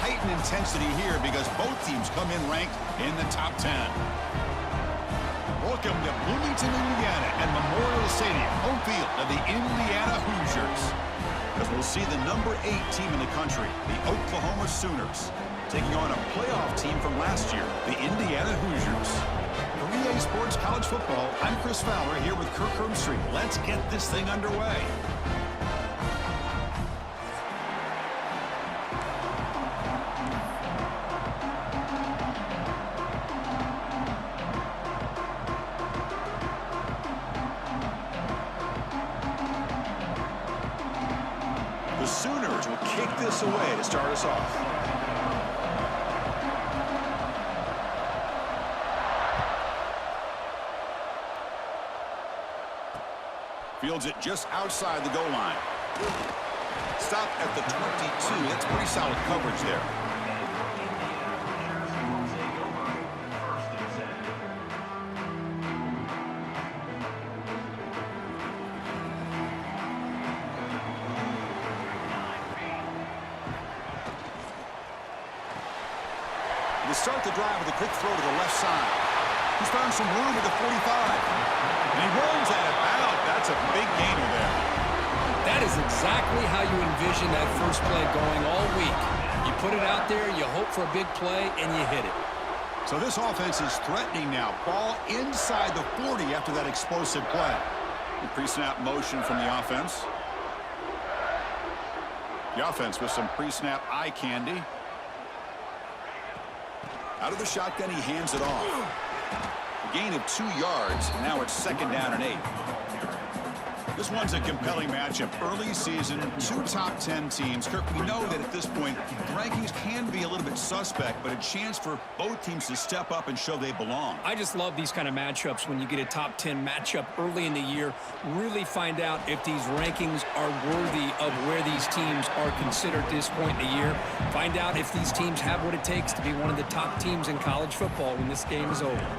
heightened intensity here because both teams come in ranked in the top 10. Welcome to Bloomington, Indiana, and Memorial Stadium, home field of the Indiana Hoosiers. As we'll see the number 8 team in the country, the Oklahoma Sooners, taking on a playoff team from last year, the Indiana Hoosiers. For EA Sports College Football, I'm Chris Fowler here with Kirk Herbstreit. Let's get this thing underway. The Sooners will kick this away to start us off. Fields it just outside the goal line. Stop at the 22. That's pretty solid coverage there. To start the drive with a quick throw to the left side. He's found some room at the 45. And he runs at it out. That's a big gainer there. That is exactly how you envision that first play going all week. You put it out there, you hope for a big play, and you hit it. So this offense is threatening now. Ball inside the 40 after that explosive play. The pre-snap motion from the offense. The offense with some pre-snap eye candy. Out of the shotgun, he hands it off. A gain of 2 yards, and now it's 2nd down and 8. This one's a compelling matchup. Early season, 2 top 10 teams. Kirk, we know that at this point, the rankings can be a little bit suspect, but a chance for both teams to step up and show they belong. I just love these kind of matchups when you get a top 10 matchup early in the year. Really find out if these rankings are worthy of where these teams are considered at this point in the year. Find out if these teams have what it takes to be one of the top teams in college football when this game is over.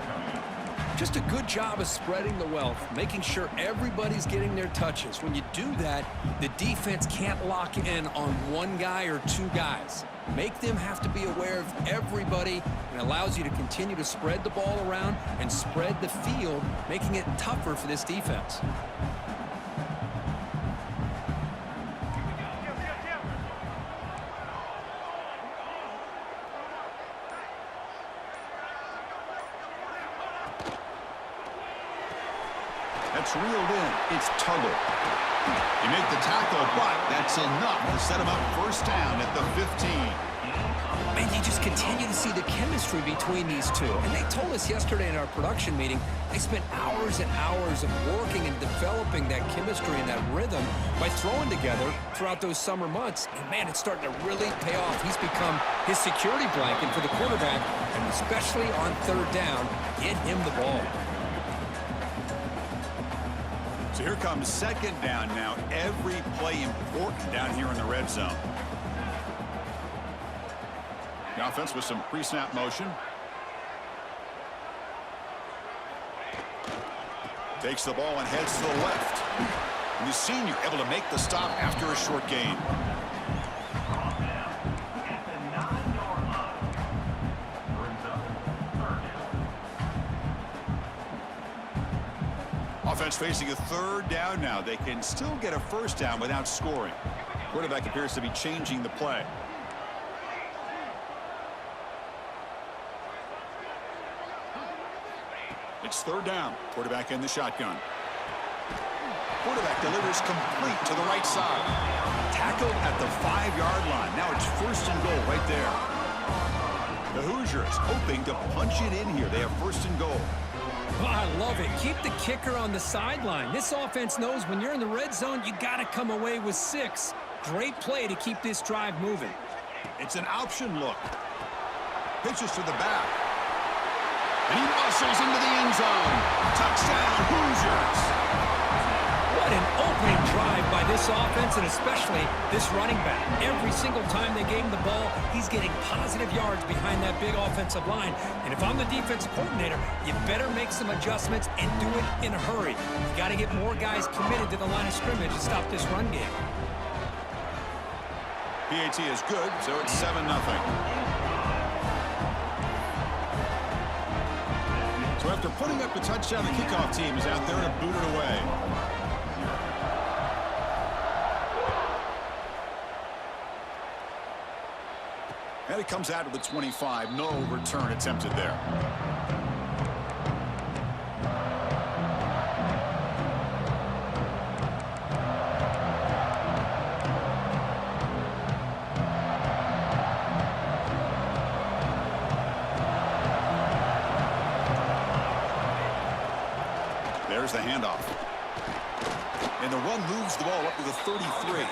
Just a good job of spreading the wealth, making sure everybody's getting their touches. When you do that, the defense can't lock in on one guy or 2 guys. Make them have to be aware of everybody, and allows you to continue to spread the ball around and spread the field, making it tougher for this defense. That's reeled in. It's Tuggle. You make the tackle, but that's enough to set him up first down at the 15. Man, you just continue to see the chemistry between these two. And they told us yesterday in our production meeting, they spent hours and hours of working and developing that chemistry and that rhythm by throwing together throughout those summer months. And man, it's starting to really pay off. He's become his security blanket for the quarterback, and especially on 3rd down, get him the ball. So here comes 2nd down now. Every play important down here in the red zone. The offense with some pre-snap motion. Takes the ball and heads to the left. And the senior able to make the stop after a short gain. Offense facing a 3rd down now. They can still get a first down without scoring. Quarterback appears to be changing the play. It's 3rd down. Quarterback in the shotgun. Quarterback delivers complete to the right side. Tackled at the 5-yard line. Now it's 1st and goal right there. The Hoosiers hoping to punch it in here. They have 1st and goal. Oh, I love it. Keep the kicker on the sideline. This offense knows when you're in the red zone, you got to come away with 6. Great play to keep this drive moving. It's an option look. Pitches to the back. And he muscles into the end zone. Touchdown, Hoosiers. What an opening drive by this offense, and especially this running back. Every single time they gave him the ball, he's getting positive yards behind that big offensive line. And if I'm the defensive coordinator, you better make some adjustments and do it in a hurry. You got to get more guys committed to the line of scrimmage to stop this run game. PAT is good, so it's 7-0. So after putting up the touchdown, the kickoff team is out there to boot it away. And it comes out to the 25. No return attempted there. There's the handoff. And the run moves the ball up to the 33.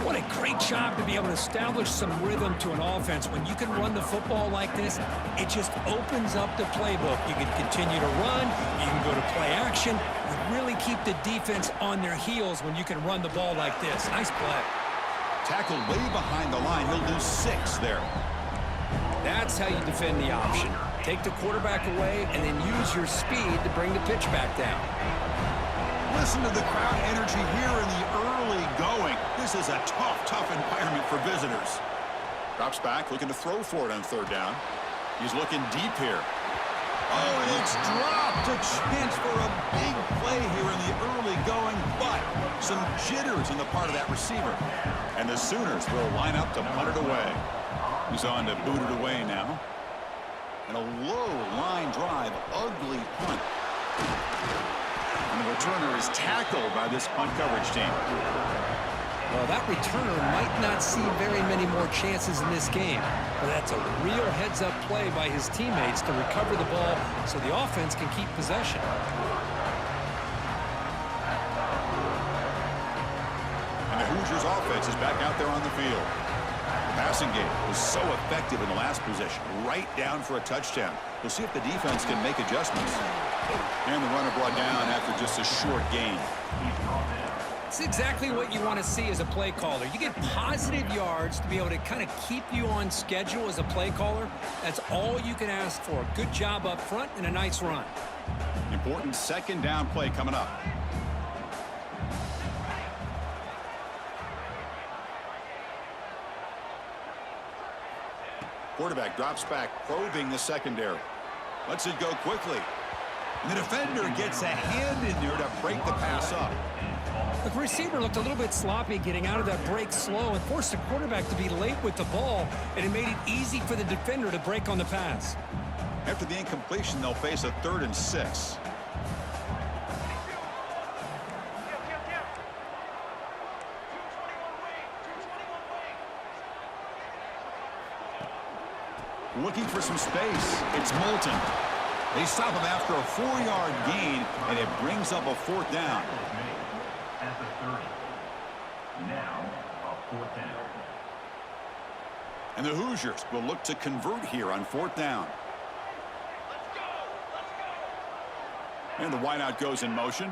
What a great job to be able to establish some rhythm to an offense. When you can run the football like this, it just opens up the playbook. You can continue to run. You can go to play action. You really keep the defense on their heels when you can run the ball like this. Nice play. Tackled way behind the line. He'll lose 6 there. That's how you defend the option. Take the quarterback away and then use your speed to bring the pitch back down. Listen to the crowd energy here in the early going. This is a tough environment for visitors. Drops back, looking to throw for it on 3rd down. He's looking deep here. Oh, and it's dropped. A chance for a big play here in the early going, but some jitters on the part of that receiver. And the Sooners will line up to punt it away. He's on to boot it away now. And a low line drive, ugly punt. And the returner is tackled by this punt coverage team. Well, that returner might not see very many more chances in this game. But that's a real heads-up play by his teammates to recover the ball so the offense can keep possession. And the Hoosiers offense is back out there on the field. The passing game was so effective in the last possession, right down for a touchdown. We'll see if the defense can make adjustments. And the runner brought down after just a short gain. It's exactly what you want to see as a play caller. You get positive yards to be able to kind of keep you on schedule as a play caller. That's all you can ask for. Good job up front and a nice run. Important 2nd down play coming up. Quarterback drops back, probing the secondary. Lets it go quickly. And the defender gets a hand in there to break the pass up. The receiver looked a little bit sloppy getting out of that break slow and forced the quarterback to be late with the ball, and it made it easy for the defender to break on the pass. After the incompletion, they'll face a 3rd and 6. Looking for some space. It's Moulton. They stop him after a 4-yard gain, and it brings up a 4th down. At the 30. Now, a 4th down. And the Hoosiers will look to convert here on 4th down. And the wideout goes in motion.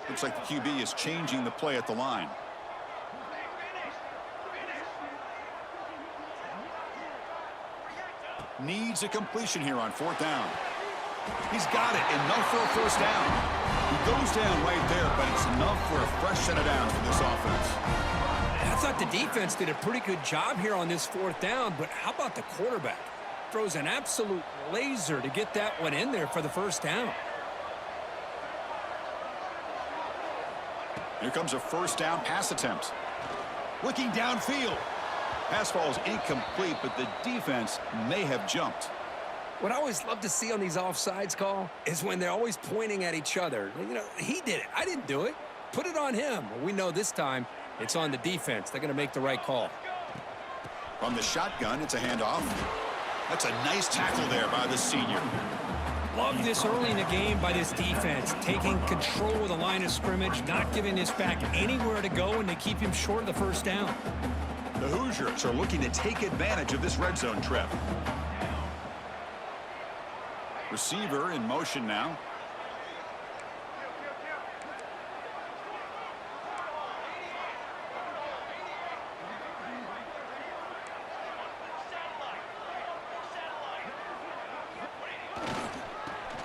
Looks like the QB is changing the play at the line. Needs a completion here on 4th down. He's got it. Enough for a 1st down. He goes down right there, but it's enough for a fresh set of downs for this offense. I thought the defense did a pretty good job here on this 4th down, but how about the quarterback? Throws an absolute laser to get that one in there for the 1st down. Here comes a 1st down pass attempt. Looking downfield. Pass falls incomplete, but the defense may have jumped. What I always love to see on these offsides call is when they're always pointing at each other. You know, he did it. I didn't do it. Put it on him. Well, we know this time it's on the defense. They're going to make the right call. From the shotgun, it's a handoff. That's a nice tackle there by the senior. Love this early in the game by this defense, taking control of the line of scrimmage, not giving this back anywhere to go, and they keep him short of the 1st down. The Hoosiers are looking to take advantage of this red zone trip. Receiver in motion now.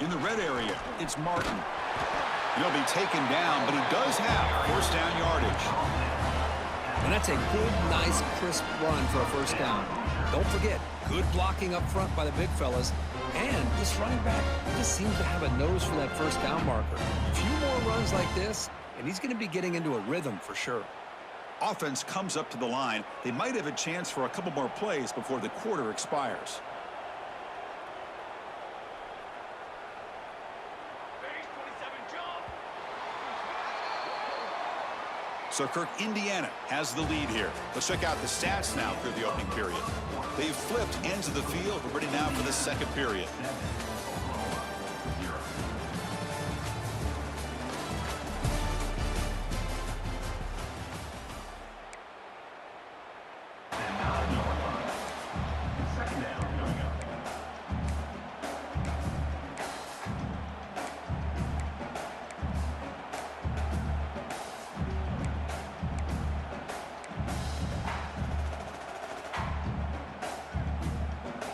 In the red area, it's Martin. He'll be taken down, but he does have first down yardage. And that's a good, nice, crisp run for a first down. Don't forget, good blocking up front by the big fellas. And this running back just seems to have a nose for that first down marker. A few more runs like this, and he's going to be getting into a rhythm for sure. Offense comes up to the line. They might have a chance for a couple more plays before the quarter expires. So Kirk, Indiana has the lead here. Let's check out the stats now through the opening period. They've flipped ends of the field. We're ready now for the second period.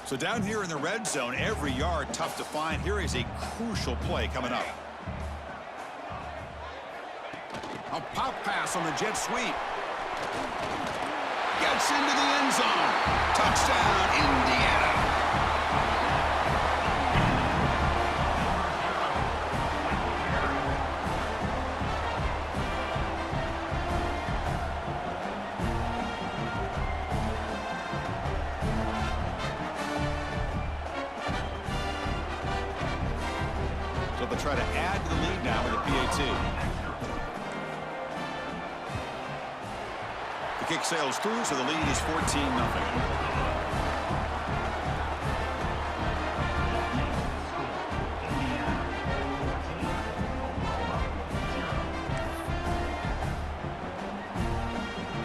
So down here in the red zone, every yard tough to find. Here is a crucial play coming up. A pop pass on the jet sweep. Gets into the end zone. Touchdown, Indiana. So they'll try to add to the lead now with a PAT. The kick sails through, so the lead is 14-0.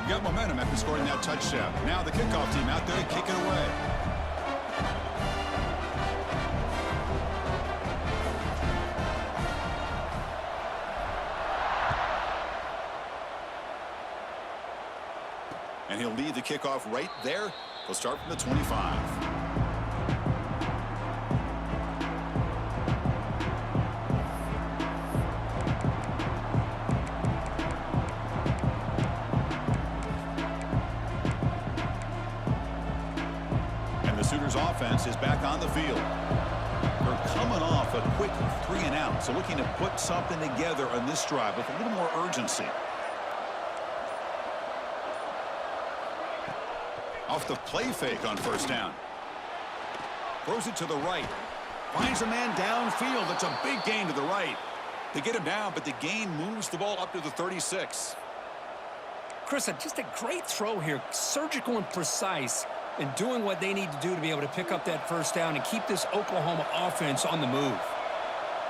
Got momentum after scoring that touchdown. Now the kickoff team out there to kick it away. And he'll lead the kickoff right there. He'll start from the 25. And the Sooners offense is back on the field. They're coming off a quick 3-and-out, so looking to put something together on this drive with a little more urgency. Off the play fake on first down. Throws it to the right. Finds a man downfield. That's a big gain to the right. They get him down, but the gain moves the ball up to the 36. Chris, just a great throw here. Surgical and precise and doing what they need to do to be able to pick up that first down and keep this Oklahoma offense on the move.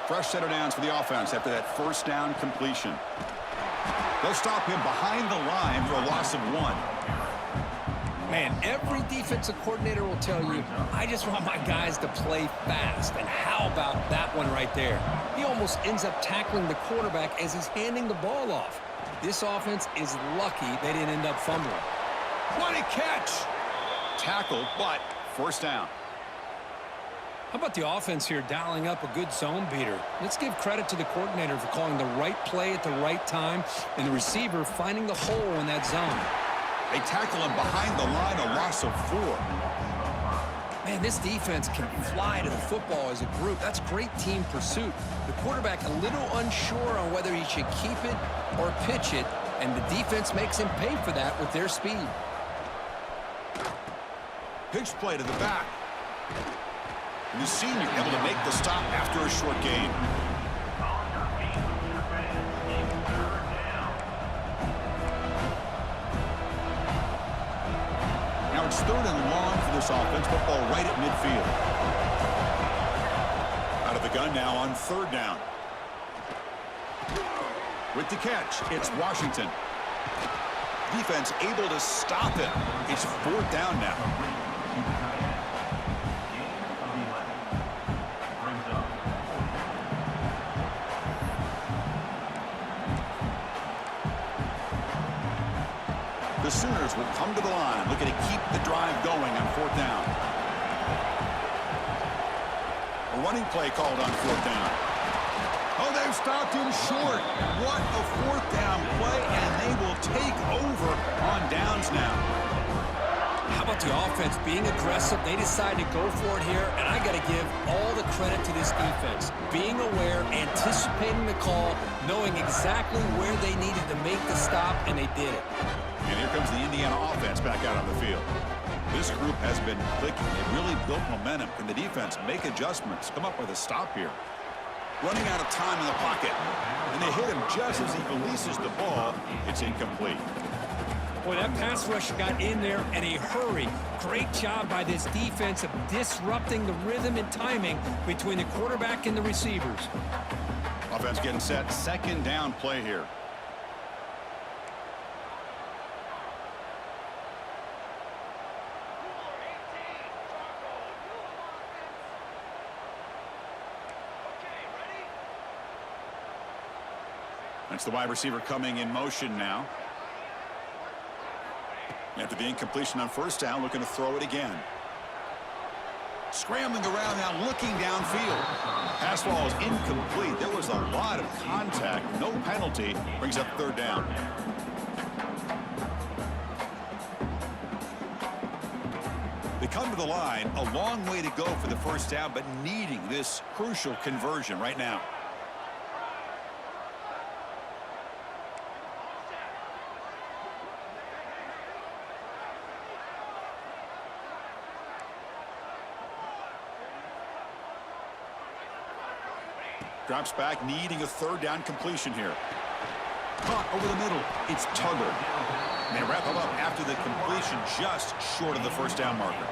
Fresh set of downs for the offense after that first down completion. They'll stop him behind the line for a loss of 1. Man, every defensive coordinator will tell you, I just want my guys to play fast. And how about that one right there? He almost ends up tackling the quarterback as he's handing the ball off. This offense is lucky they didn't end up fumbling. What a catch! Tackled, but first down. How about the offense here dialing up a good zone beater? Let's give credit to the coordinator for calling the right play at the right time and the receiver finding the hole in that zone. They tackle him behind the line, a loss of 4. Man, this defense can fly to the football as a group. That's great team pursuit. The quarterback a little unsure on whether he should keep it or pitch it, and the defense makes him pay for that with their speed. Pitch play to the back. And the senior able to make the stop after a short gain. Now it's 3rd and long for this offense. Football right at midfield. Out of the gun now on 3rd down. With the catch, it's Washington. Defense able to stop him. It's 4th down now. The Sooners will come to the line, looking to keep the drive going on 4th down. A running play called on 4th down. Oh, they've stopped him short. What a fourth down play, and they will take over on downs now. How about the offense being aggressive? They decide to go for it here, and I got to give all the credit to this defense. Being aware, anticipating the call, knowing exactly where they needed to make the stop, and they did it. And here comes the Indiana offense back out on the field. This group has been clicking. They really built momentum. Can the defense make adjustments, come up with a stop here? Running out of time in the pocket. And they hit him just as he releases the ball. It's incomplete. Boy, that pass rush got in there in a hurry. Great job by this defense of disrupting the rhythm and timing between the quarterback and the receivers. Offense getting set. Second down play here. That's the wide receiver coming in motion now. After the incompletion on first down, looking to throw it again. Scrambling around now, looking downfield. Pass ball is incomplete. There was a lot of contact. No penalty. Brings up third down. They come to the line. A long way to go for the first down, but needing this crucial conversion right now. Drops back, needing a third down completion here. Caught over the middle. It's Tuggle. And they wrap him up after the completion, just short of the first down marker.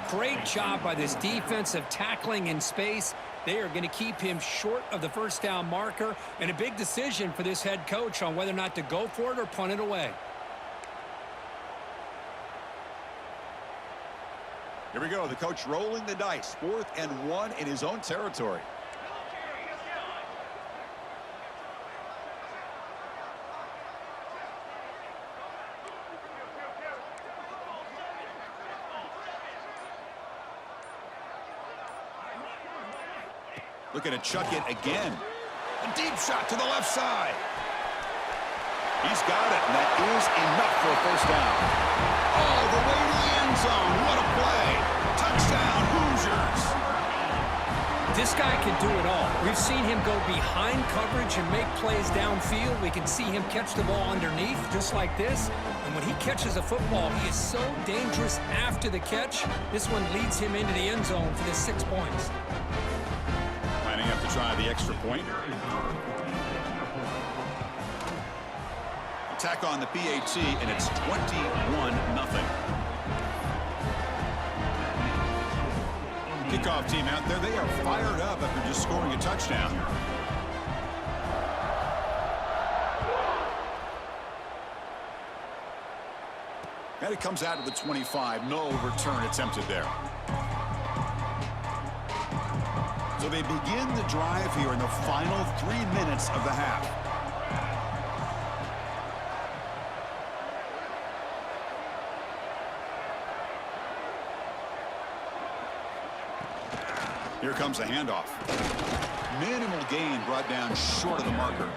Great job by this defensive tackling in space. They are going to keep him short of the first down marker, and a big decision for this head coach on whether or not to go for it or punt it away. Here we go. The coach rolling the dice. 4th and 1 in his own territory. Looking to chuck it again. A deep shot to the left side. He's got it, and that is enough for a first down. Oh, the way to the end zone. What a play. Touchdown, Hoosiers. This guy can do it all. We've seen him go behind coverage and make plays downfield. We can see him catch the ball underneath, just like this. And when he catches a football, he is so dangerous after the catch. This one leads him into the end zone for the 6 points. Lining up to try the extra point. Attack on the PAT, and it's 21-0. Kickoff team out there. They are fired up after just scoring a touchdown. And it comes out of the 25. No return attempted there. So they begin the drive here in the final 3 minutes of the half. Here comes the handoff. Minimal gain brought down short of the marker.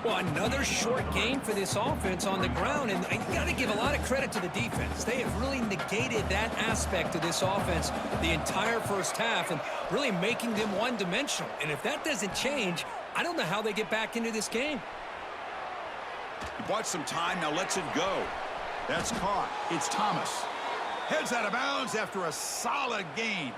Well, another short gain for this offense on the ground, and you got to give a lot of credit to the defense. They have really negated that aspect of this offense the entire first half and really making them one-dimensional. And if that doesn't change, I don't know how they get back into this game. He bought some time, now lets it go. That's caught. It's Thomas. Heads out of bounds after a solid gain.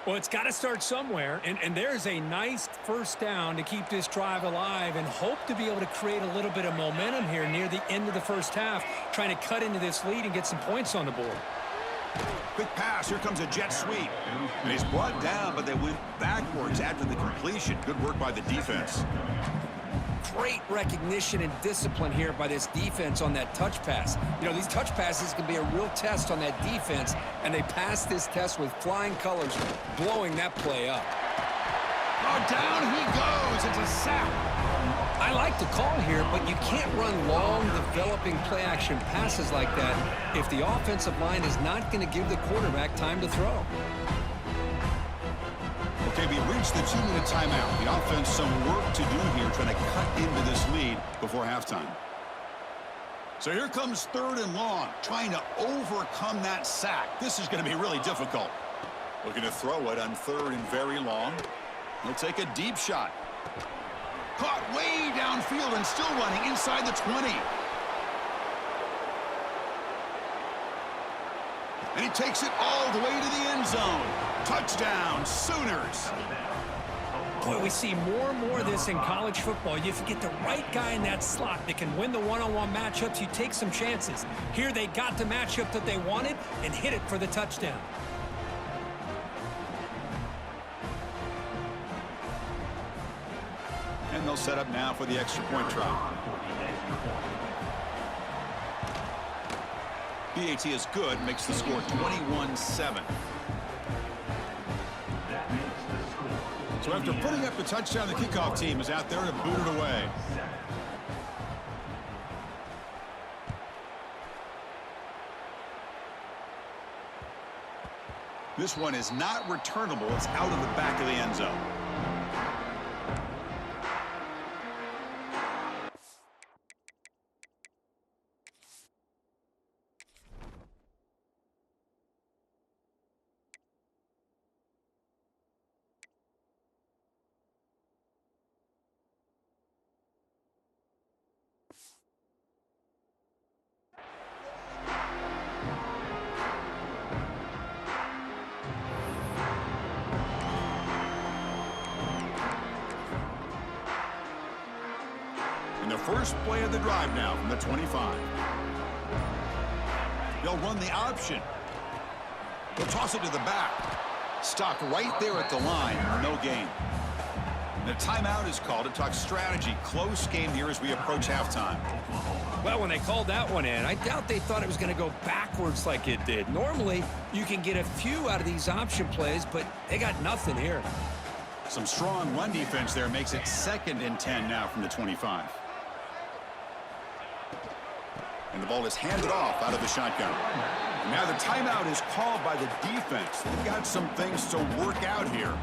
Well, it's got to start somewhere, and there's a nice first down to keep this drive alive and hope to be able to create a little bit of momentum here near the end of the first half, trying to cut into this lead and get some points on the board. Quick pass. Here comes a jet sweep. And he's brought down, but they went backwards after the completion. Good work by the defense. Great recognition and discipline here by this defense on that touch pass. You know, these touch passes can be a real test on that defense, and they passed this test with flying colors, blowing that play up. Oh, down he goes. It's a sack. I like the call here, but you can't run long, developing play-action passes like that if the offensive line is not going to give the quarterback time to throw. Okay, we reached the 2-minute timeout. The offense some work to do here, trying to cut into this lead before halftime. So here comes 3rd and long, trying to overcome that sack. This is going to be really difficult. Looking to throw it on 3rd and very long. He'll take a deep shot. Caught way downfield and still running inside the 20. And he takes it all the way to the end zone. Touchdown, Sooners. Boy, we see more and more of this in college football. If you get the right guy in that slot that can win the one-on-one matchups, you take some chances. Here they got the matchup that they wanted and hit it for the touchdown. And they'll set up now for the extra point try. PAT is good, makes the score 21-7. So after putting up the touchdown, the kickoff team is out there to boot it away. This one is not returnable. It's out of the back of the end zone. The first play of the drive now from the 25. They'll run the option. They'll toss it to the back. Stopped right there at the line. No gain. The timeout is called to talk strategy. Close game here as we approach halftime. Well, when they called that one in, I doubt they thought it was going to go backwards like it did. Normally, you can get a few out of these option plays, but they got nothing here. Some strong run defense there makes it 2nd and 10 now from the 25. And the ball is handed off out of the shotgun. And now the timeout is called by the defense. They've got some things to work out here.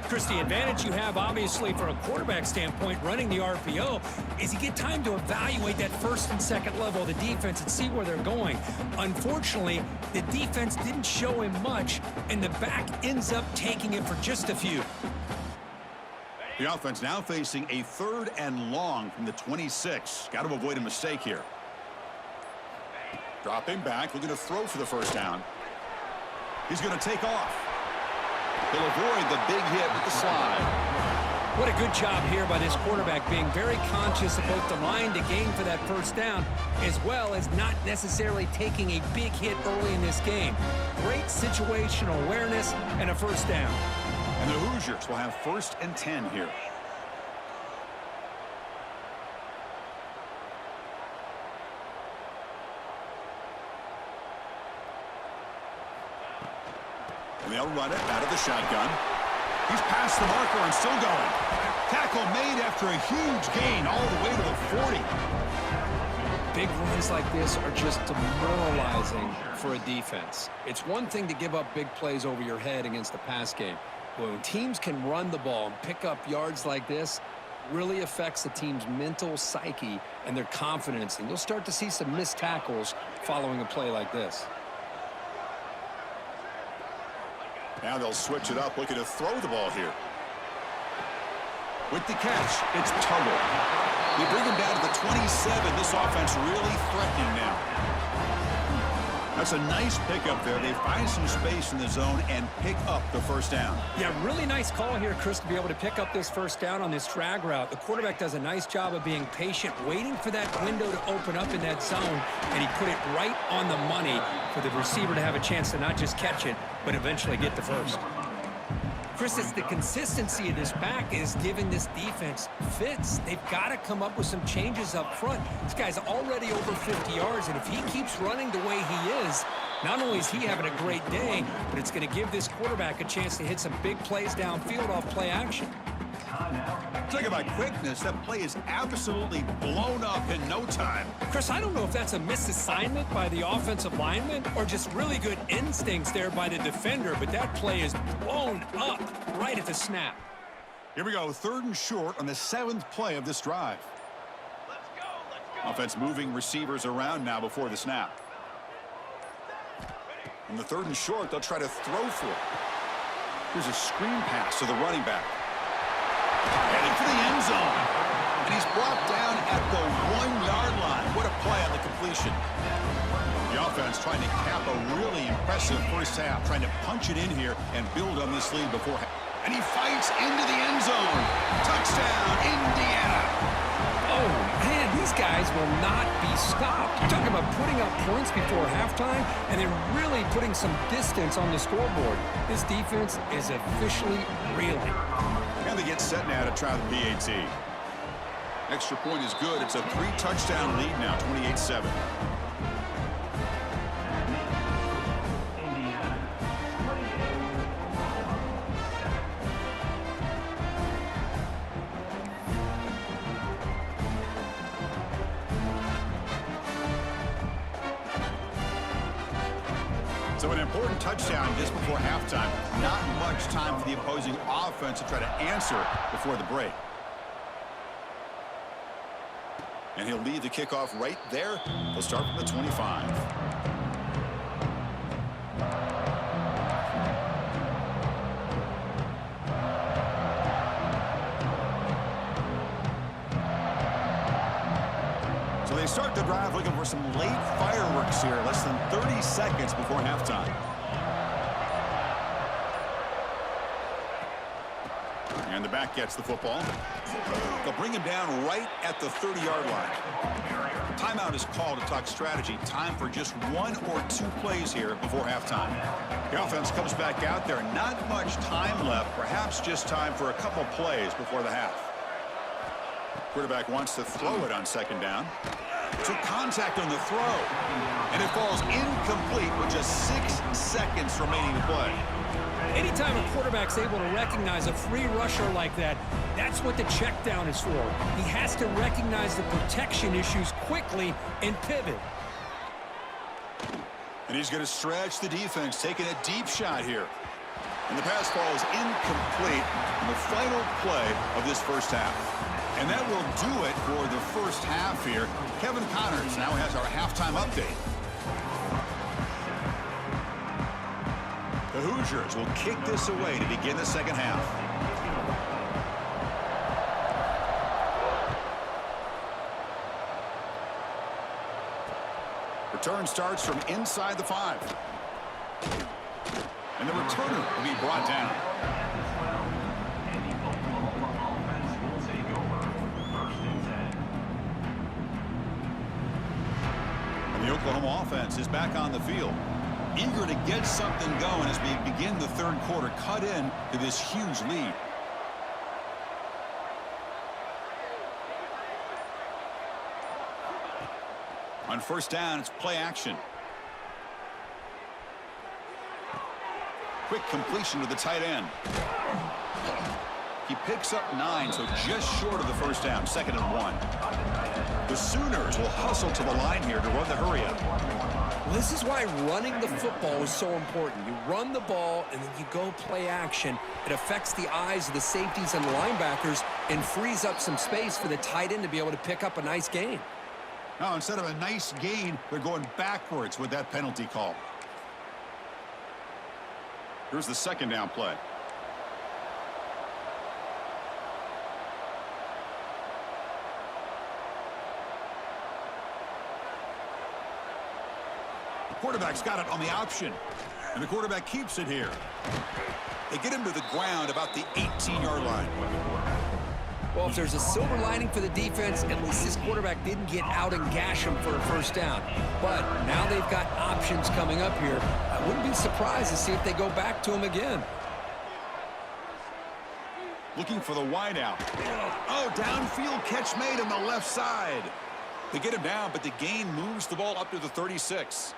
Chris, the advantage you have, obviously, from a quarterback standpoint, running the RPO, is you get time to evaluate that 1st and 2nd level of the defense and see where they're going. Unfortunately, the defense didn't show him much, and the back ends up taking it for just a few. The offense now facing a 3rd and long from the 26. Got to avoid a mistake here. Dropping back, looking to throw for the first down. He's going to take off. He'll avoid the big hit with the slide. What a good job here by this quarterback, being very conscious of both the line to gain for that first down, as well as not necessarily taking a big hit early in this game. Great situational awareness and a first down. And the Hoosiers will have 1st and 10 here. And they'll run it out of the shotgun. He's past the marker and still going. Tackle made after a huge gain all the way to the 40. Big runs like this are just demoralizing for a defense. It's one thing to give up big plays over your head against the pass game. But when teams can run the ball and pick up yards like this, really affects the team's mental psyche and their confidence. And you'll start to see some missed tackles following a play like this. Now they'll switch it up, looking to throw the ball here. With the catch, it's Tuggle. They bring him down to the 27. This offense really threatening now. That's a nice pickup there. They find some space in the zone and pick up the first down. Yeah, really nice call here, Chris, to be able to pick up this first down on this drag route. The quarterback does a nice job of being patient, waiting for that window to open up in that zone, and he put it right on the money for the receiver to have a chance to not just catch it, but eventually get the first. Chris, it's the consistency of this back is giving this defense fits. They've got to come up with some changes up front. This guy's already over 50 yards, and if he keeps running the way he is, not only is he having a great day, but it's going to give this quarterback a chance to hit some big plays downfield off play action. Timeout. Talk about quickness. That play is absolutely blown up in no time. Chris, I don't know if that's a misassignment by the offensive lineman or just really good instincts there by the defender, but that play is blown up right at the snap. Here we go, 3rd and short on the 7th play of this drive. Let's go. Offense moving receivers around now before the snap. On the 3rd and short, they'll try to throw for it. Here's a screen pass to the running back. Heading for the end zone. And he's brought down at the 1-yard line. What a play on the completion. The offense trying to cap a really impressive first half, trying to punch it in here and build on this lead before. And he fights into the end zone. Touchdown, Indiana. Oh, man, these guys will not be stopped. You're talking about putting up points before halftime and then really putting some distance on the scoreboard. This defense is officially reeling. And they get set now to try the PAT. Extra point is good. It's a 3-touchdown lead now, 28-7. So an important touchdown just before halftime. Not much time for the opposing offense to try to answer before the break. And he'll lead the kickoff right there. He'll start from the 25. So they start the drive looking for some late fireworks here. Less than 30 seconds before halftime. And the back gets the football. They'll bring him down right at the 30-yard line. Timeout is called to talk strategy. Time for just 1 or 2 plays here before halftime. The offense comes back out there. Not much time left. Perhaps just time for a couple plays before the half. Quarterback wants to throw it on 2nd down. Took contact on the throw. And it falls incomplete with just 6 seconds remaining to play. Anytime a quarterback's able to recognize a free rusher like that, that's what the check down is for. He has to recognize the protection issues quickly and pivot. And he's going to stretch the defense, taking a deep shot here. And the pass falls incomplete in the final play of this first half. And that will do it for the first half here. Kevin Connors now has our halftime update. The Hoosiers will kick this away to begin the second half. Return starts from inside the 5. And the returner will be brought down. And the Oklahoma offense is back on the field, eager to get something going as we begin the 3rd quarter, cut in to this huge lead. On 1st down, it's play action. Quick completion to the tight end. He picks up 9, so just short of the 1st down, 2nd and 1. The Sooners will hustle to the line here to run the hurry-up. Well, this is why running the football is so important. You run the ball, and then you go play action. It affects the eyes of the safeties and linebackers and frees up some space for the tight end to be able to pick up a nice gain. Now, instead of a nice gain, they're going backwards with that penalty call. Here's the 2nd down play. The quarterback's got it on the option, and the quarterback keeps it here. They get him to the ground about the 18-yard line. Well, if there's a silver lining for the defense, at least this quarterback didn't get out and gash him for a 1st down. But now they've got options coming up here. I wouldn't be surprised to see if they go back to him again. Looking for the wideout. Oh, downfield catch made on the left side. They get him down, but the gain moves the ball up to the 36.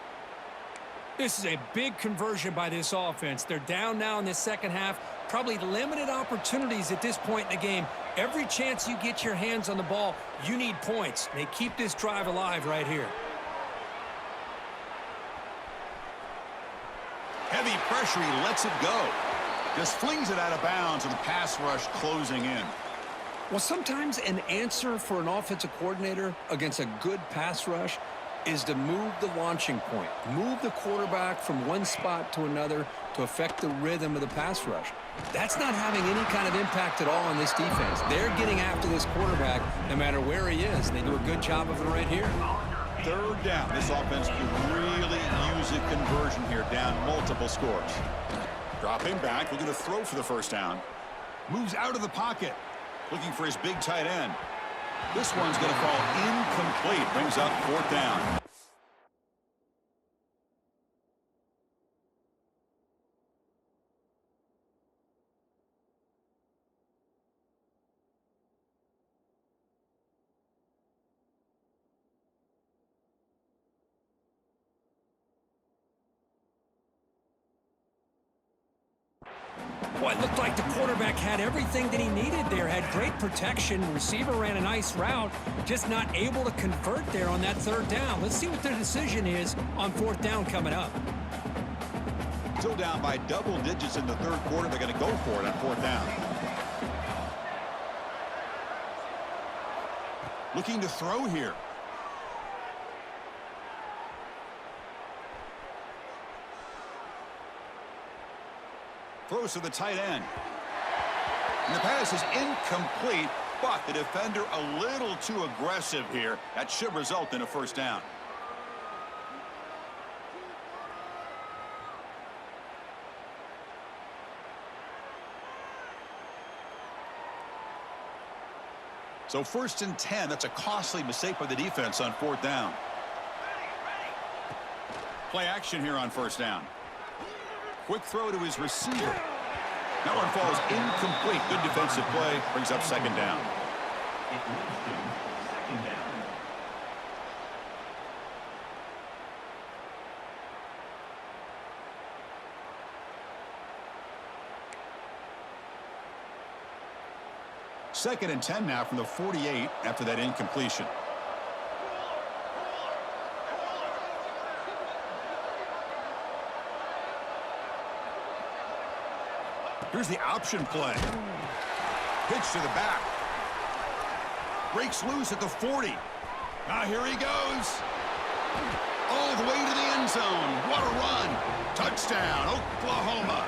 This is a big conversion by this offense. They're down now in the second half. Probably limited opportunities at this point in the game. Every chance you get your hands on the ball, you need points. They keep this drive alive right here. Heavy pressure, he lets it go. Just flings it out of bounds with the pass rush closing in. Well, sometimes an answer for an offensive coordinator against a good pass rush is to move the launching point, move the quarterback from one spot to another to affect the rhythm of the pass rush. That's not having any kind of impact at all on this defense. They're getting after this quarterback no matter where he is, and they do a good job of it right here. Third down. This offense could really use a conversion here, down multiple scores. Dropping back, looking to throw for the first down. Moves out of the pocket, looking for his big tight end. This one's going to fall incomplete. Brings up fourth down. Boy, it looked like the quarterback had everything that he needed there. Had great protection. Receiver ran a nice route. Just not able to convert there on that third down. Let's see what their decision is on fourth down coming up. Still down by double digits in the third quarter. They're going to go for it on fourth down. Looking to throw here. Throws to the tight end. And the pass is incomplete, but the defender a little too aggressive here. That should result in a first down. So 1st and 10, that's a costly mistake by the defense on fourth down. Play action here on first down. Quick throw to his receiver. That one falls incomplete. Good defensive play. Brings up second down. It leads to second down. Second and 10 now from the 48 after that incompletion. Here's the option play. Pitch to the back. Breaks loose at the 40. Now here he goes. All the way to the end zone. What a run. Touchdown, Oklahoma.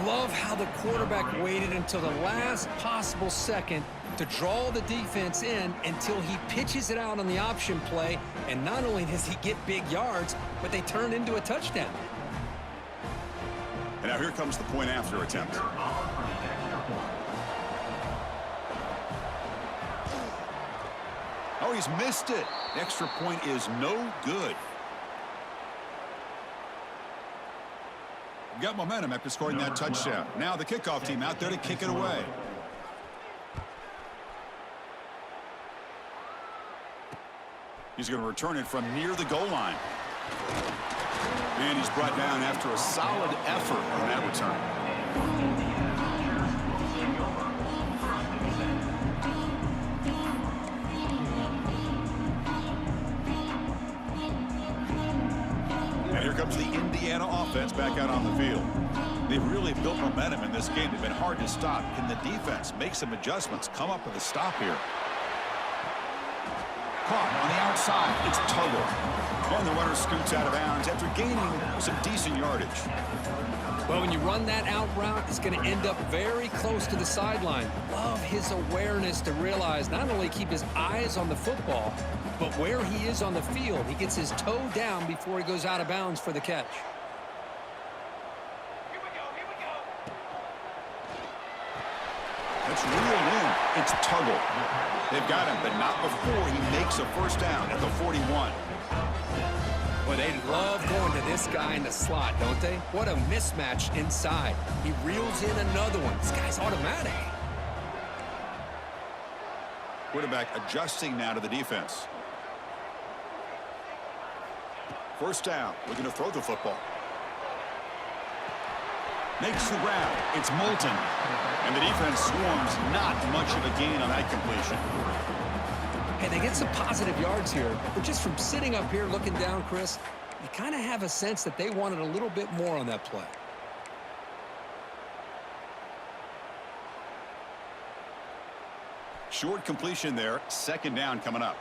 Love how the quarterback waited until the last possible second to draw the defense in until he pitches it out on the option play. And not only does he get big yards, but they turn into a touchdown. And now here comes the point after attempt. Oh, he's missed it. The extra point is no good. Got momentum after scoring that touchdown. Now the kickoff team out there to kick it away. He's going to return it from near the goal line. And he's brought down after a solid effort on that return. And here comes the Indiana offense back out on the field. They've really built momentum in this game. They've been hard to stop. Can the defense make some adjustments, come up with a stop here? Caught on the outside. It's Tuggle. And the runner scoots out of bounds after gaining some decent yardage. Well, when you run that out route, it's going to end up very close to the sideline. Love his awareness to realize not only keep his eyes on the football, but where he is on the field. He gets his toe down before he goes out of bounds for the catch. That's reeled in. It's Tuggle. They've got him, but not before he makes a first down at the 41. Well, they love going to this guy in the slot, don't they? What a mismatch inside. He reels in another one. This guy's automatic. Quarterback adjusting now to the defense. First down. Looking to throw the football. Makes the grab. It's Moulton. And the defense swarms. Not much of a gain on that completion. Hey, they get some positive yards here. But just from sitting up here looking down, Chris, you kind of have a sense that they wanted a little bit more on that play. Short completion there. Second down coming up.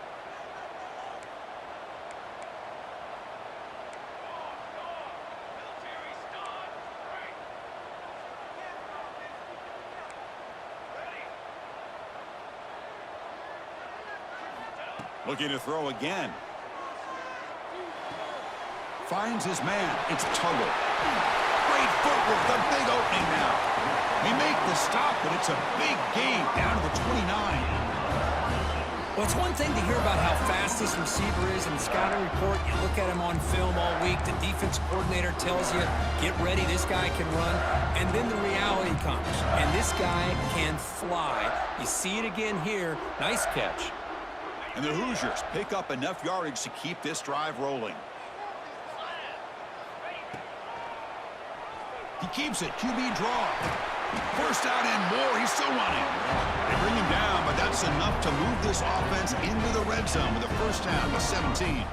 Looking to throw again. Finds his man. It's Tuggle. Great footwork. The big opening now. They make the stop, but it's a big gain down to the 29. Well, it's one thing to hear about how fast this receiver is in the scouting report. You look at him on film all week. The defense coordinator tells you, get ready, this guy can run. And then the reality comes, and this guy can fly. You see it again here. Nice catch. And the Hoosiers pick up enough yardage to keep this drive rolling. He keeps it. QB draw. First out and more. He's still running. They bring him down, but that's enough to move this offense into the red zone with a first down to 17.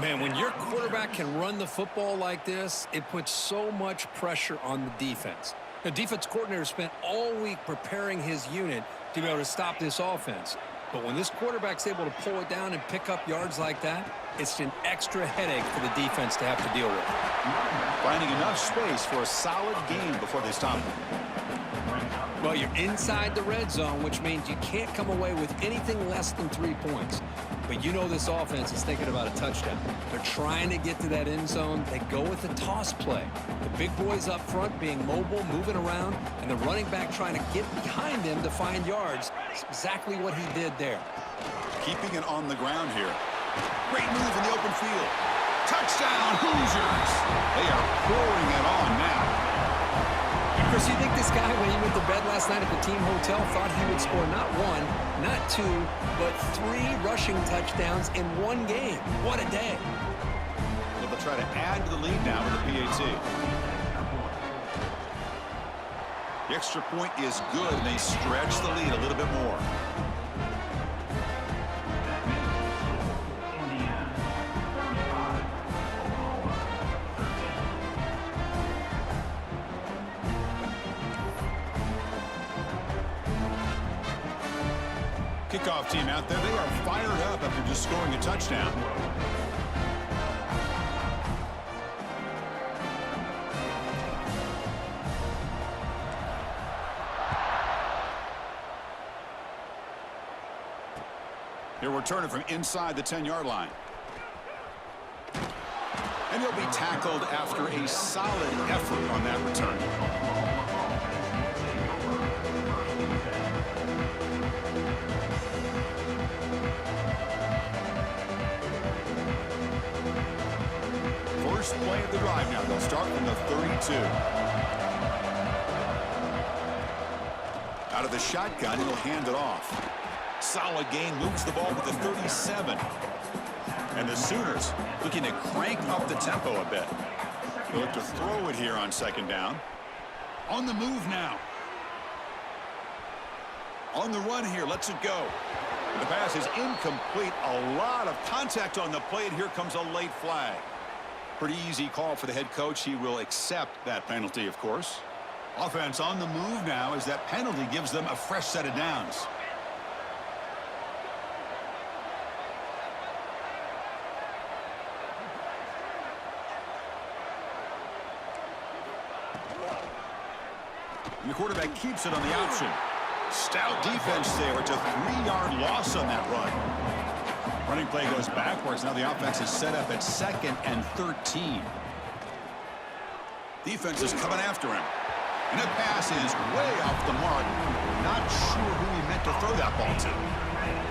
Man, when your quarterback can run the football like this, it puts so much pressure on the defense. The defense coordinator spent all week preparing his unit to be able to stop this offense. But when this quarterback's able to pull it down and pick up yards like that, it's an extra headache for the defense to have to deal with. Finding enough space for a solid gain before they stop him. Well, you're inside the red zone, which means you can't come away with anything less than 3 points. But you know this offense is thinking about a touchdown. They're trying to get to that end zone. They go with the toss play. The big boys up front being mobile, moving around, and the running back trying to get behind them to find yards. It's exactly what he did there. Keeping it on the ground here. Great move in the open field. Touchdown, Hoosiers! They are pouring it on now. Chris, you think this guy, when he went to bed last night at the team hotel, thought he would score not 1, not 2, but 3 rushing touchdowns in one game? What a day. Well, they'll try to add to the lead now with the PAT. The extra point is good, and they stretch the lead a little bit more. Kickoff team out there. They are fired up after just scoring a touchdown. They're returning from inside the 10-yard line. And he'll be tackled after a solid effort on that return. First play of the drive now. They'll start from the 32. Out of the shotgun, he'll hand it off. Solid gain, moves the ball with the 37. And the Sooners looking to crank up the tempo a bit. They'll look to throw it here on second down. On the move now. On the run here, lets it go. The pass is incomplete. A lot of contact on the play, and here comes a late flag. Pretty easy call for the head coach. He will accept that penalty, of course. Offense on the move now as that penalty gives them a fresh set of downs. And the quarterback keeps it on the option. Stout defense there. It's a 3-yard loss on that run. Running play goes backwards. Now the offense is set up at 2nd and 13. Defense is coming after him. And that pass is way off the mark. Not sure who he meant to throw that ball to.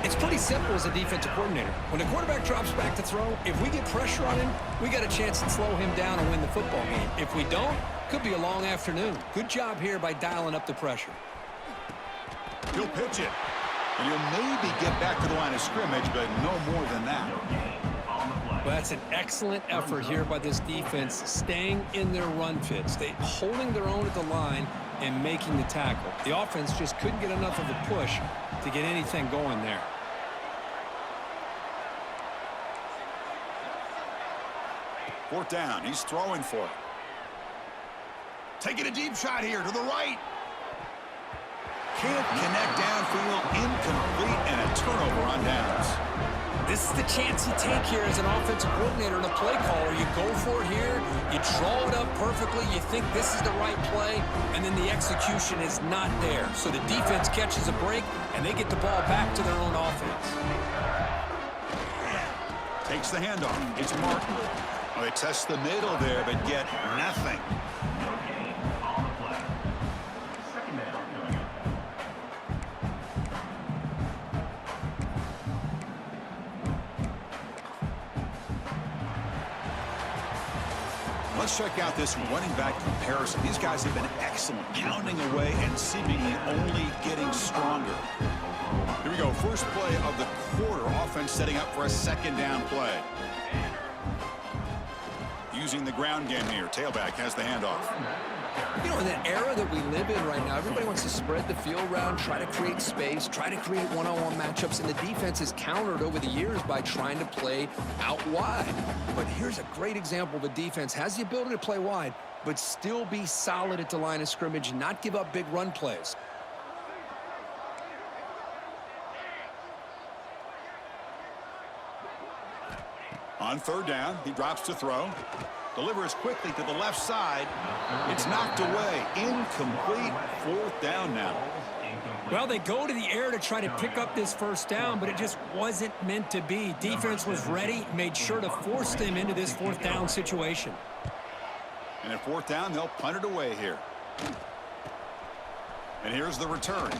It's pretty simple as a defensive coordinator. When the quarterback drops back to throw, if we get pressure on him, we got a chance to slow him down and win the football game. If we don't, could be a long afternoon. Good job here by dialing up the pressure. He'll pitch it. And he'll maybe get back to the line of scrimmage, but no more than that. Well, That's an excellent effort here by this defense, staying in their run fits. They holding their own at the line and making the tackle. The offense just couldn't get enough of a push to get anything going there. Fourth down. He's throwing for it. Taking a deep shot here to the right. Can't connect downfield. Incomplete, and a turnover on downs. This is the chance you take here as an offensive coordinator and a play caller. You go for it here. You draw it up perfectly. You think this is the right play, and then the execution is not there. So the defense catches a break, and they get the ball back to their own offense. Takes the handoff. It's Martin. Well, they test the middle there, but get nothing. No gain on the play. Second down coming up. Let's check out this running back comparison. These guys have been excellent, pounding away and seemingly only getting stronger. Here we go. First play of the quarter. Offense setting up for a second down play. Using the ground game here. Tailback has the handoff. You know, in the era that we live in right now, everybody wants to spread the field around, try to create space, try to create one-on-one matchups, and the defense is countered over the years by trying to play out wide. But here's a great example. The defense has the ability to play wide, but still be solid at the line of scrimmage, not give up big run plays. On third down, he drops to throw. Delivers quickly to the left side. It's knocked away. Incomplete. Fourth down now. Well, they go to the air to try to pick up this first down, but it just wasn't meant to be. Defense was ready, made sure to force them into this fourth down situation. And at fourth down, they'll punt it away here. And here's the return.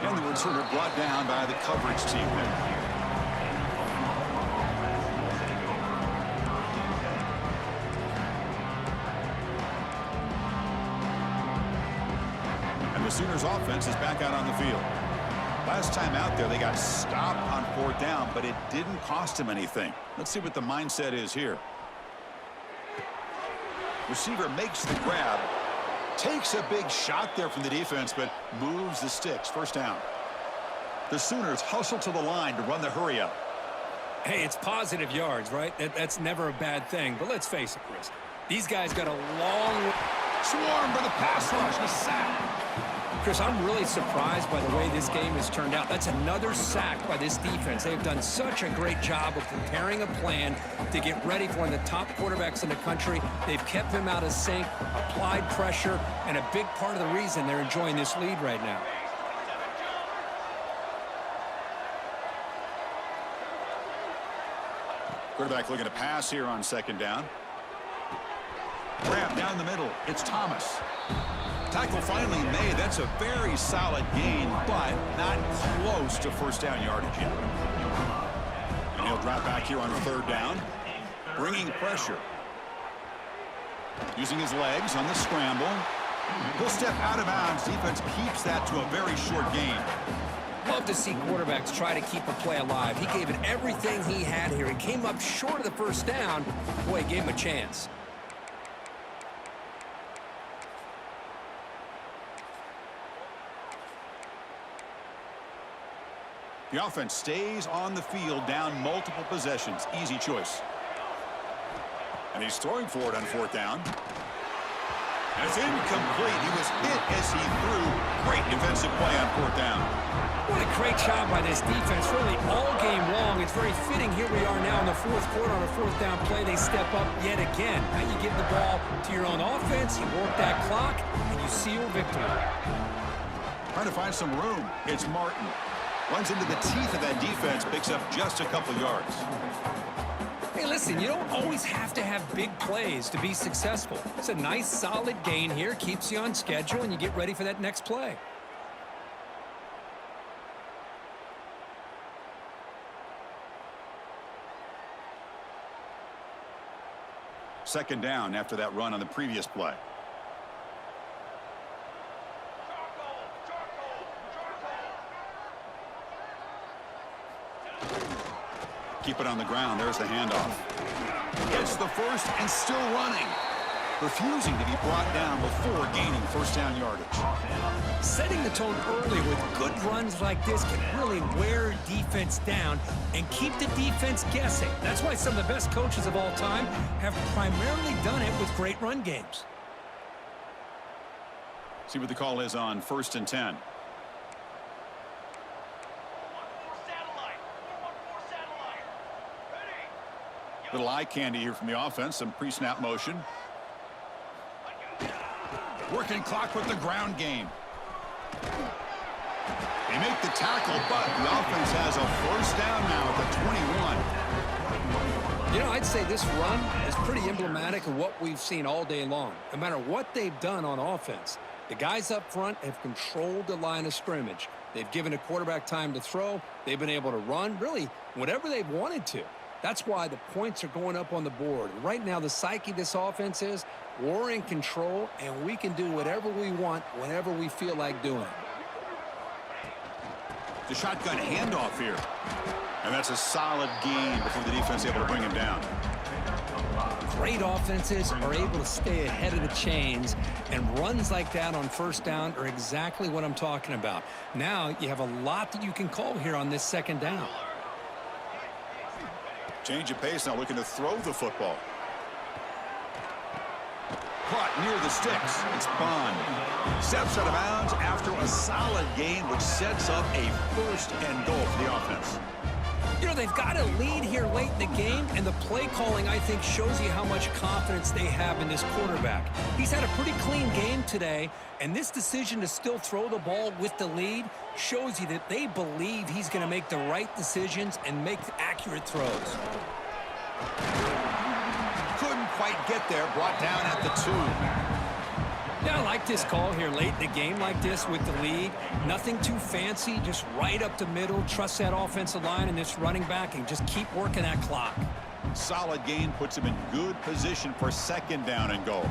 And the returner brought down by the coverage team there. The Sooners offense is back out on the field. Last time out there, they got stopped on fourth down, but it didn't cost them anything. Let's see what the mindset is here. Receiver makes the grab. Takes a big shot there from the defense, but moves the sticks. First down. The Sooners hustle to the line to run the hurry up. Hey, it's positive yards, right? That's never a bad thing. But let's face it, Chris. These guys got a long... Swarmed by the pass rush. The sack. Chris, I'm really surprised by the way this game has turned out. That's another sack by this defense. They've done such a great job of preparing a plan to get ready for one of the top quarterbacks in the country. They've kept him out of sync, applied pressure, and a big part of the reason they're enjoying this lead right now. Quarterback looking to pass here on second down. Grab down the middle. It's Thomas. Tackle finally made. That's a very solid gain, but not close to first down yardage yet. And he'll drop back here on third down, bringing pressure. Using his legs on the scramble. He'll step out of bounds. Defense keeps that to a very short gain. Love to see quarterbacks try to keep a play alive. He gave it everything he had here. He came up short of the first down. Boy, he gave him a chance. The offense stays on the field down multiple possessions. Easy choice. And he's throwing for it on fourth down. And it's incomplete. He was hit as he threw. Great defensive play on fourth down. What a great job by this defense, really all game long. It's very fitting. Here we are now in the fourth quarter on a fourth down play. They step up yet again. Now you give the ball to your own offense, you work that clock, and you seal victory. Trying to find some room. It's Martin. Runs into the teeth of that defense, picks up just a couple yards. Hey, listen, you don't always have to have big plays to be successful. It's a nice, solid gain here, keeps you on schedule, and you get ready for that next play. Second down after that run on the previous play. Keep it on the ground. There's the handoff. Gets the first and still running. Refusing to be brought down before gaining first down yardage. Setting the tone early with good runs like this can really wear defense down and keep the defense guessing. That's why some of the best coaches of all time have primarily done it with great run games. See what the call is on 1st and 10. Little eye candy here from the offense. Some pre-snap motion. Working clock with the ground game. They make the tackle, but the offense has a first down now at the 21. You know, I'd say this run is pretty emblematic of what we've seen all day long. No matter what they've done on offense, the guys up front have controlled the line of scrimmage. They've given a quarterback time to throw. They've been able to run, really, whatever they've wanted to. That's why the points are going up on the board. Right now, the psyche of this offense is we're in control, and we can do whatever we want whenever we feel like doing it. The shotgun handoff here. And that's a solid gain before the defense is able to bring him down. Great offenses are able to stay ahead of the chains, and runs like that on first down are exactly what I'm talking about. Now you have a lot that you can call here on this second down. Change of pace now, looking to throw the football. Caught near the sticks. It's Bond. Steps out of bounds after a solid gain, which sets up a first and goal for the offense. You know, they've got a lead here late in the game, and the play calling, I think, shows you how much confidence they have in this quarterback. He's had a pretty clean game today, and this decision to still throw the ball with the lead shows you that they believe he's going to make the right decisions and make accurate throws. Couldn't quite get there, brought down at the 2. Yeah, I like this call here late in the game like this with the lead. Nothing too fancy, just right up the middle. Trust that offensive line and this running back and just keep working that clock. Solid gain puts him in good position for second down and goal.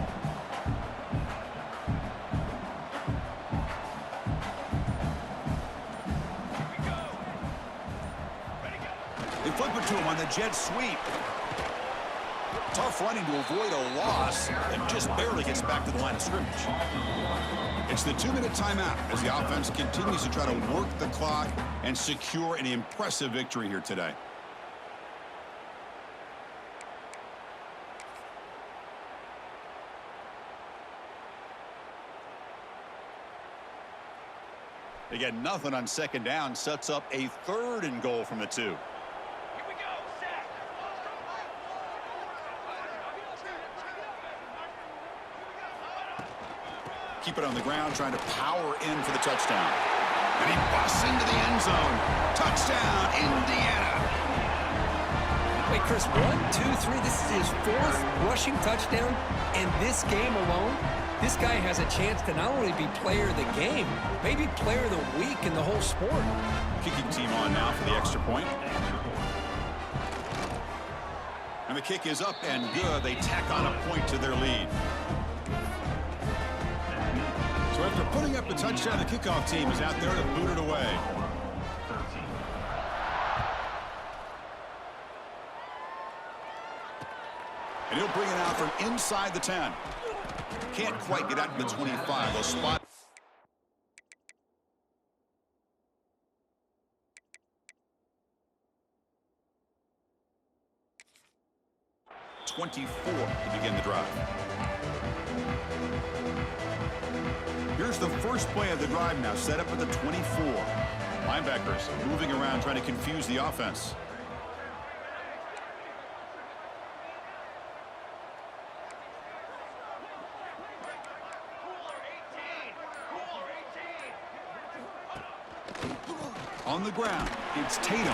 They flip it to him on the jet sweep. Tough running to avoid a loss and just barely gets back to the line of scrimmage. It's the 2-minute timeout as the offense continues to try to work the clock and secure an impressive victory here today. They get nothing on second down, sets up a 3rd and goal from the 2. Keep it on the ground, trying to power in for the touchdown. And he busts into the end zone. Touchdown, Indiana. Wait, Chris, 1, 2, 3. This is his 4th rushing touchdown in this game alone. This guy has a chance to not only be player of the game, maybe player of the week in the whole sport. Kicking team on now for the extra point. And the kick is up and good. They tack on a point to their lead. So after putting up the touchdown, the kickoff team is out there to boot it away. And he'll bring it out from inside the 10. Can't quite get out to the 25. They'll spot. .24 to begin the drive. Here's the first play of the drive now, set up at the 24. Linebackers moving around, trying to confuse the offense. On the ground, it's Tatum.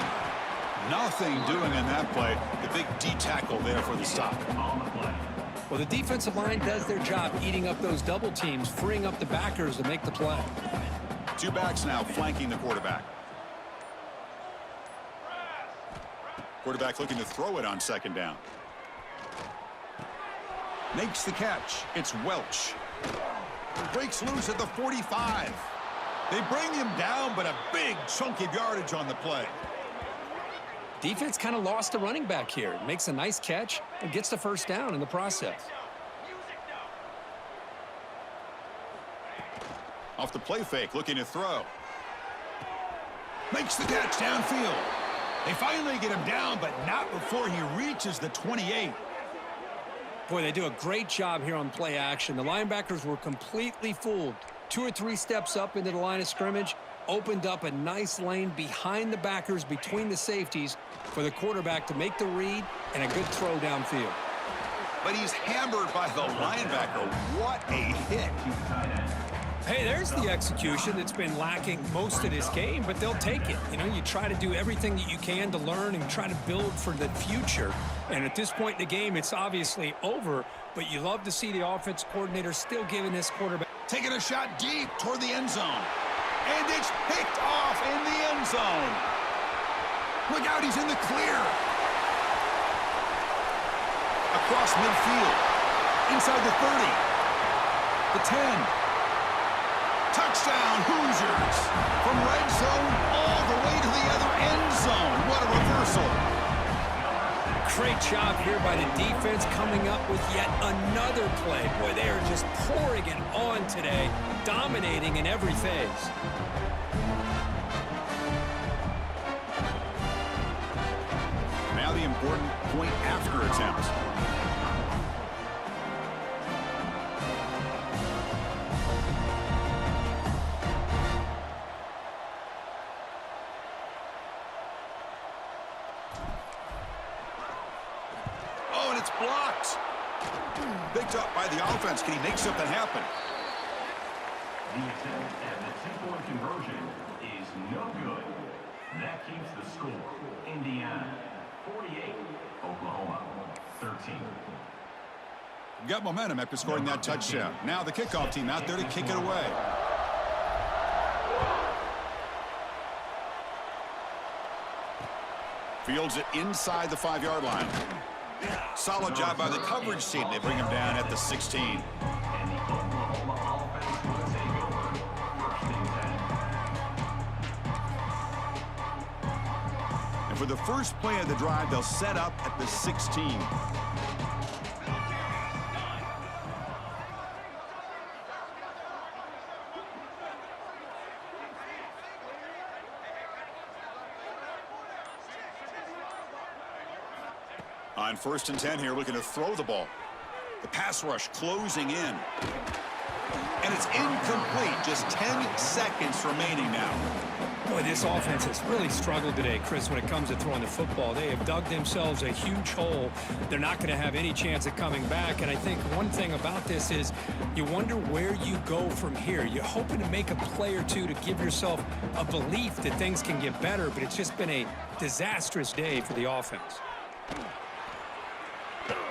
Nothing doing in that play. The big D tackle there for the stop. Well, the defensive line does their job eating up those double teams, freeing up the backers to make the play. 2 backs now flanking the quarterback. Quarterback looking to throw it on second down. Makes the catch. It's Welch. Breaks loose at the 45. They bring him down, but a big chunk of yardage on the play. Defense kind of lost the running back here. Makes a nice catch and gets the first down in the process. Off the play fake, looking to throw. Makes the catch downfield. They finally get him down, but not before he reaches the 28. Boy, they do a great job here on play action. The linebackers were completely fooled. 2 or 3 steps up into the line of scrimmage, opened up a nice lane behind the backers, between the safeties, for the quarterback to make the read and a good throw downfield. But he's hammered by the linebacker. What a hit. Hey, there's the execution that's been lacking most of this game, but they'll take it. You know, you try to do everything that you can to learn and try to build for the future. And at this point in the game, it's obviously over, but you love to see the offense coordinator still giving this quarterback. Taking a shot deep toward the end zone. And it's picked off in the end zone. Look out, he's in the clear. Across midfield. Inside the 30. The 10. Touchdown, Hoosiers. From red zone all the way to the other end zone. What a reversal. Great job here by the defense coming up with yet another play. Boy, they are just pouring it on today, dominating in every phase. Now the important point after attempt. Oh, and it's blocked. Picked up by the offense. Can he make something happen? The attempt at the two-point conversion is no good. That keeps the score. Indiana 48, Oklahoma 13. Got momentum after scoring that touchdown. Now the kickoff team out there to kick it away. Fields it inside the 5-yard line. Solid job by the coverage team. They bring him down at the 16. And the Oklahoma offense will take over. First and 10. And for the first play of the drive, they'll set up at the 16. On 1st and 10 here, looking to throw the ball. The pass rush closing in. And it's incomplete. Just 10 seconds remaining now. Boy, this offense has really struggled today, Chris, when it comes to throwing the football. They have dug themselves a huge hole. They're not going to have any chance of coming back. And I think one thing about this is you wonder where you go from here. You're hoping to make a play or two to give yourself a belief that things can get better, but it's just been a disastrous day for the offense.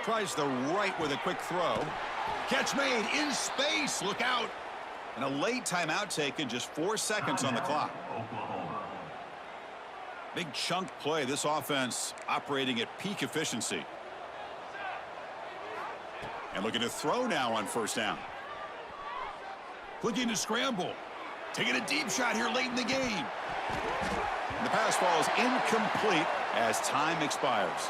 Tries the right with a quick throw. Catch made in space. Look out. And a late timeout taken, just 4 seconds on the clock. Oklahoma. Big chunk play. This offense operating at peak efficiency. And looking to throw now on 1st down. Looking to scramble. Taking a deep shot here late in the game. And the pass falls incomplete as time expires.